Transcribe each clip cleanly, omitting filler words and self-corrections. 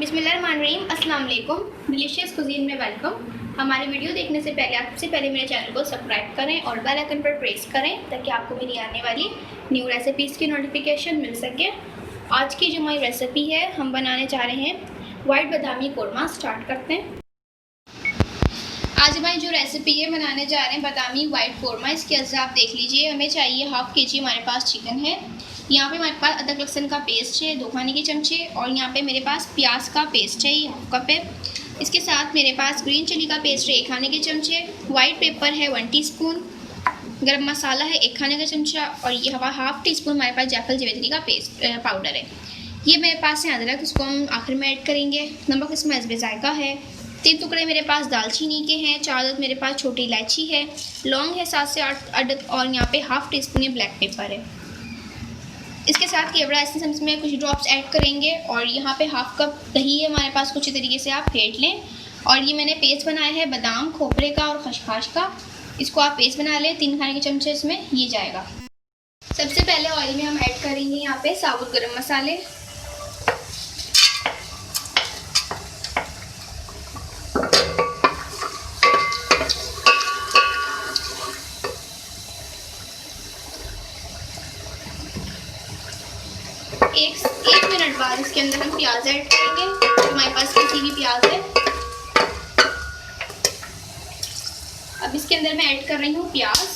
बिस्मिल्लाहिर्रहमानिर्रहीम, अस्सलाम वालेकुम। डिलीशियस कुजीन में वेलकम। हमारी वीडियो देखने से पहले मेरे चैनल को सब्सक्राइब करें और बेल आइकन पर प्रेस करें ताकि आपको मेरी आने वाली न्यू रेसिपीज़ की नोटिफिकेशन मिल सके। आज की जो हमारी रेसिपी है, हम बनाने जा रहे हैं वाइट बादामी कोरमा। स्टार्ट करते हैं। आज हमारी जो रेसिपी है बनाने जा रहे हैं बादामी वाइट कोरमा। इसके अज्जा आप देख लीजिए। हमें चाहिए हाफ़ के जी हमारे पास चिकन है। यहाँ पे हमारे पास अदरक लहसुन का पेस्ट है 2 खाने के चमचे, और यहाँ पे मेरे पास प्याज का पेस्ट है, ये हाफ कप है। इसके साथ मेरे पास ग्रीन चिली का पेस्ट है 1 खाने के चमचे, वाइट पेपर है 1 टीस्पून, गरम मसाला है 1 खाने का चमचा, और ये हाफ टी स्पून हमारे पास जायफल जवेत्री का पेस्ट पाउडर है। ये मेरे पास है अदरक, इसको हम आखिर में ऐड करेंगे। नमक इसमें हस्बे जायका है। 3 टुकड़े मेरे पास दालचीनी के हैं, 4 अदद मेरे पास छोटी इलायची है, लौंग है 7 से 8 अदद, और यहाँ पे हाफ टी स्पून ये ब्लैक पेपर है। इसके साथ केवड़ा एसेंस हम इसमें कुछ ड्रॉप्स ऐड करेंगे, और यहाँ पे हाफ कप दही है हमारे पास। कुछ तरीके से आप फेंट लें। और ये मैंने पेस्ट बनाया है बादाम, खोपरे का और खसखस का। इसको आप पेस्ट बना लें। 3 खाने के चमचे इसमें ये जाएगा। सबसे पहले ऑयल में हम ऐड करेंगे यहाँ पे साबुत गरम मसाले, एक मिनट बाद इसके अंदर हम प्याज ऐड करेंगे। हमारे पास किसी भी प्याज है। अब इसके अंदर मैं ऐड कर रही हूँ प्याज।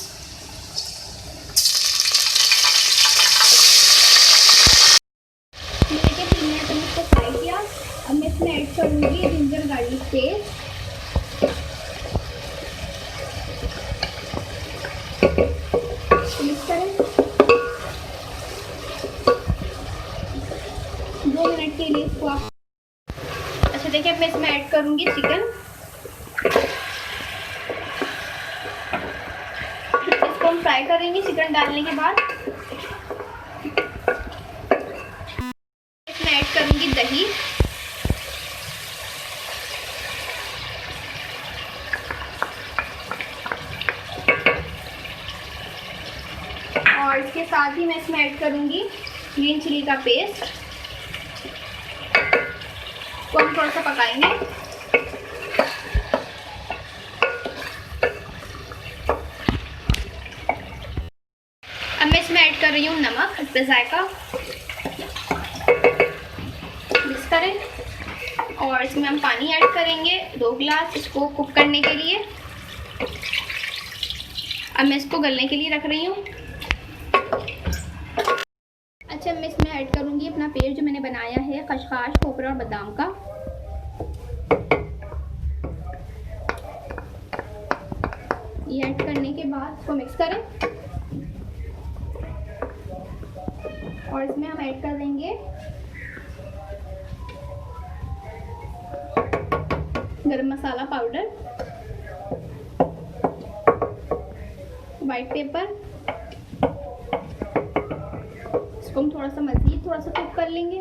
देखिए 3 मिनट मैंने इसको फ्राई किया। अब मैं इसमें ऐड करूँगी जिंजर गार्लिक पेस्ट। मिक्स करें 2 मिनट के लिए इसको आप। अच्छा देखिए, अब मैं इसमें ऐड करूँगी चिकन। इसको हम फ्राई करेंगे चिकन डालने के बाद। इसमें ऐड करूँगी दही, और इसके साथ ही मैं इसमें ऐड करूँगी ग्रीन चिली का पेस्ट। को हम थोड़ा सा पकाएंगे। अब मैं इसमें ऐड कर रही हूँ नमक, हस्बे जायका। मिक्स करें, और इसमें हम पानी ऐड करेंगे 2 गिलास इसको कुक करने के लिए। अब मैं इसको गलने के लिए रख रही हूँ। अच्छा, मैं इसमें ऐड करूँगी अपना पेस्ट जो मैंने बनाया है खसखस, खोपरा और बादाम का। ये ऐड करने के बाद इसको मिक्स करें, और इसमें हम ऐड कर देंगे गरम मसाला पाउडर, वाइट पेपर। इसको हम थोड़ा सा कुक कर लेंगे।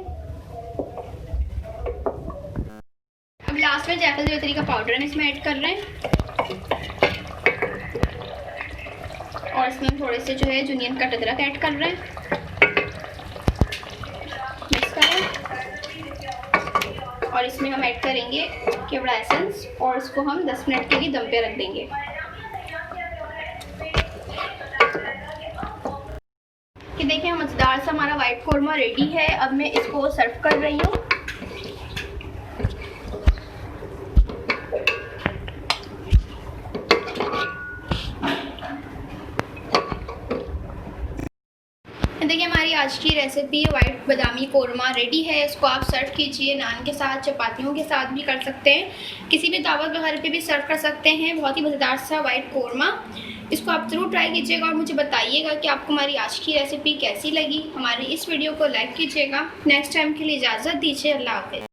अब लास्ट में जायफल जवेत्री का पाउडर हम इसमें ऐड कर रहे हैं, और इसमें हम थोड़े से जो है जुनियन कट अदरक ऐड कर रहे हैं। मिक्स करें, और इसमें हम ऐड करेंगे केवड़ा एसेंस, और इसको हम 10 मिनट के लिए दम पे रख देंगे। कि देखिए मज़ेदार सा हमारा वाइट कोरमा रेडी है। अब मैं इसको सर्व कर रही हूँ। देखिए हमारी आज की रेसिपी वाइट बादामी कोरमा रेडी है। इसको आप सर्व कीजिए नान के साथ, चपातियों के साथ भी कर सकते हैं, किसी भी दावत वगैरह पे भी सर्व कर सकते हैं। बहुत ही मज़ेदार सा वाइट कोरमा। इसको आप ज़रूर ट्राई कीजिएगा और मुझे बताइएगा कि आपको हमारी आज की रेसिपी कैसी लगी। हमारी इस वीडियो को लाइक कीजिएगा। नेक्स्ट टाइम के लिए इजाज़त दीजिए। अल्लाह हाफ़िज़।